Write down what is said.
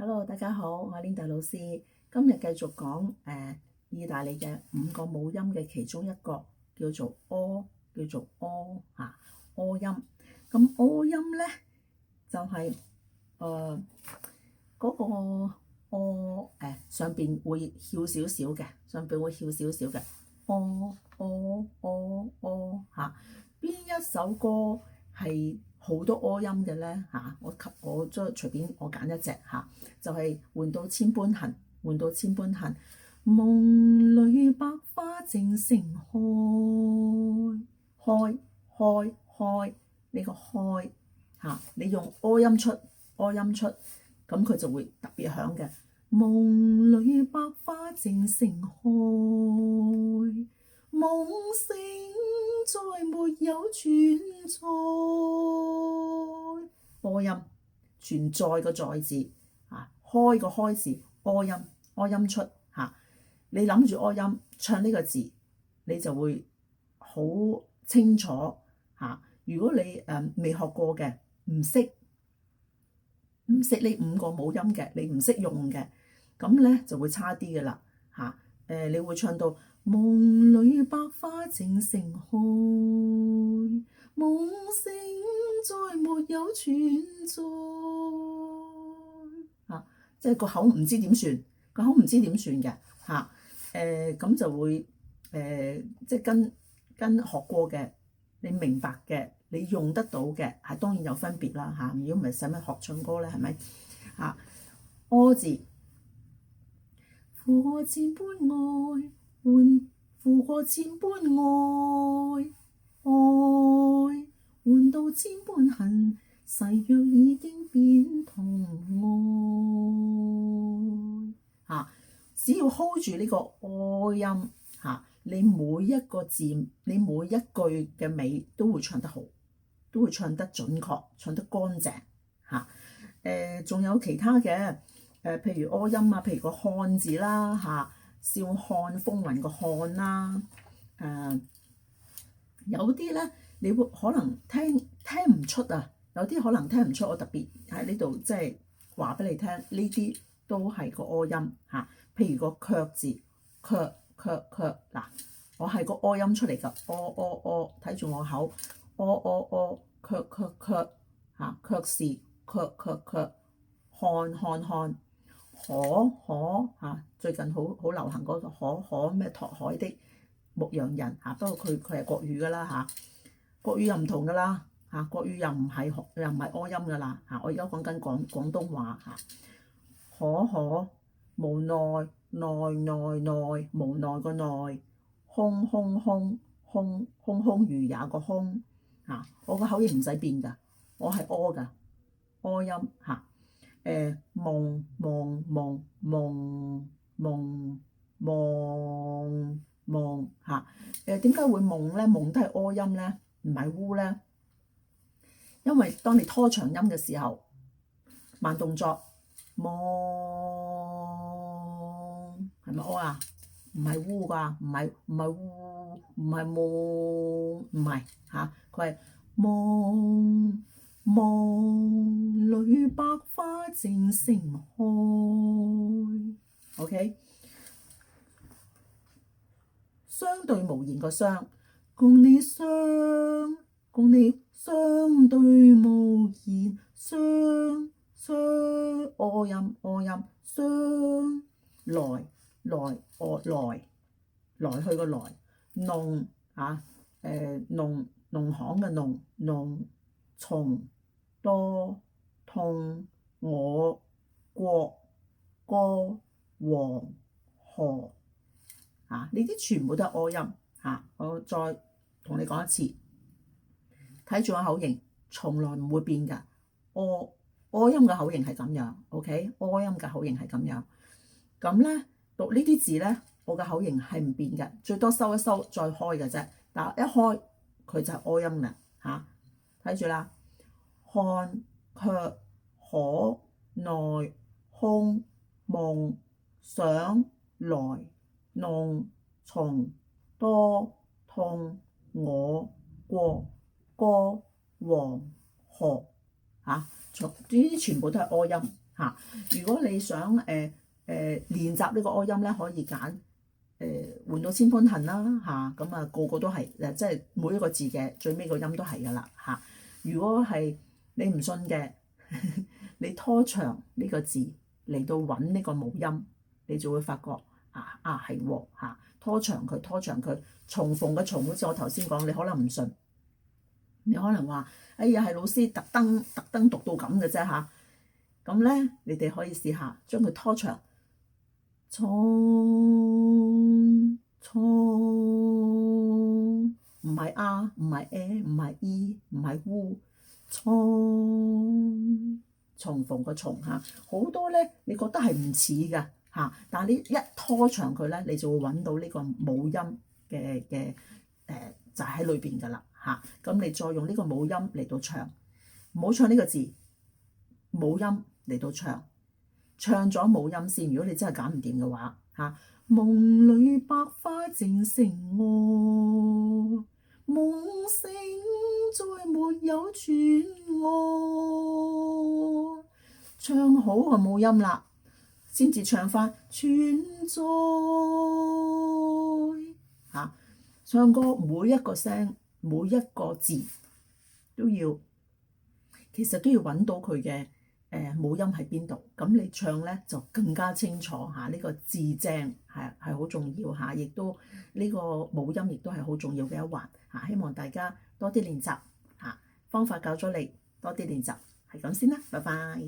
Hello，大家好，我係 Linda 老師。今日繼續講意大利嘅5個母音嘅其中一個叫做 O， 叫做 O 嚇 O 音。咁 O 音咧就係嗰個 O 上邊會翹少少嘅，上邊會翹少少嘅 O O O O 嚇。邊一首歌係好多 O 音嘅咧嚇？我將隨便我揀一隻嚇，就係換到千般恨，換到千般恨。夢裏百花正盛開，開呢個開嚇，你用 O 音出 O 音出，咁佢就會特別響嘅。夢裏百花正盛開，夢醒再沒有存在。O 音存在個在字啊，開個開字 O 音 O 音出嚇。你諗住 O 音唱呢個字，你就會好清楚嚇。如果你未學過嘅，唔識呢5個母音嘅，你唔識用嘅，咁咧就會差啲嘅啦嚇。你會唱到夢裏百花正盛開，夢醒再沒有存在嚇，即係個口唔知點算，個口唔知點算嘅嚇。咁就會即係跟學過嘅，你明白嘅，你用得到嘅，係當然有分別啦嚇。如果唔係使乜學唱歌咧，係咪嚇？O 字負過千般愛，負過千般愛換到千般恨，誓約已經變同愛嚇。只要 hold 住呢個 O 音嚇，你每一個字，你每一句嘅尾都會唱得好，都會唱得準確，唱得乾淨嚇。仲有其他嘅譬如 O 音啊，譬如個漢字啦嚇，笑看風雲個漢啦，有啲咧你會可能聽唔出啊，有啲可能聽唔出，我特別喺呢度即係話俾你聽，呢啲都係個 O 音嚇。譬如個卻字，卻嗱，我係個 O 音出嚟㗎，O，睇住我口，O，卻嚇，卻是卻，看，可嚇，最近好流行嗰個可咩拓海的牧羊人嚇，不過佢係國語㗎啦嚇，國語又唔同㗎啦嚇，國語又唔係 O 音㗎啦嚇，我而家講緊廣東話嚇，可。無奈無奈個奈，空如也個空嚇，我個口型唔使變㗎，我係 O 㗎 O 音嚇。夢嚇，點解會夢咧？夢都係 O 音咧，唔係烏咧，因為當你拖長音嘅時候，慢動作夢係咪 O 啊？唔係烏㗎，唔係烏，唔係夢，唔係嚇，佢係夢裏百花正盛開。OK， 相對無言個相，共你相對無言，相 O 音相來去個來，弄嚇農行嘅農，從多痛我國歌黃河嚇，呢啲全部都係 O 音嚇。我再同你講一次，睇住我口型，從來唔會變㗎。O 音嘅口型係咁樣 ，OK？O 音嘅口型係咁樣。咁咧讀呢啲字咧，我嘅口型係唔變嘅，最多收一收再開嘅啫。但係一開佢就係 O 音啦嚇。睇住啦，看卻可耐空夢想來弄從多痛我國歌黃河嚇，呢啲全部都係 O 音嚇。如果你想練習呢個柯音咧，可以揀換到千般恨啦嚇，咁啊個個都係即係每一個字嘅最尾個音都係噶啦嚇。如果係你唔信嘅，你拖長呢個字嚟到揾呢個母音，你就會發覺係喎嚇，拖長佢，重逢嘅重，好似我頭先講，你可能唔信，你可能話哎呀係老師特登讀到咁嘅啫嚇。咁咧，你哋可以試下將佢拖長，衝，唔係啊，唔係唔係唔係烏，重逢個重嚇，好多咧，你覺得係唔似㗎嚇，但係你一拖長佢咧，你就會揾到呢個母音嘅就喺裏邊㗎啦嚇。咁你再用呢個母音嚟到唱，唔好唱呢個字，母音嚟到唱咗母音先。如果你真係揀唔掂嘅話嚇，夢裏百花正盛開，夢醒再沒有轉愛，唱好個母音啦，先至唱翻存在嚇。唱歌每一個聲每一個字都要，其實都要揾到佢嘅母音喺邊度，咁你唱咧就更加清楚嚇。呢個字正係好重要嚇，亦都呢個母音亦都係好重要嘅一環嚇。希望大家多啲練習嚇，方法教咗你，多啲練習，係咁先啦，拜拜。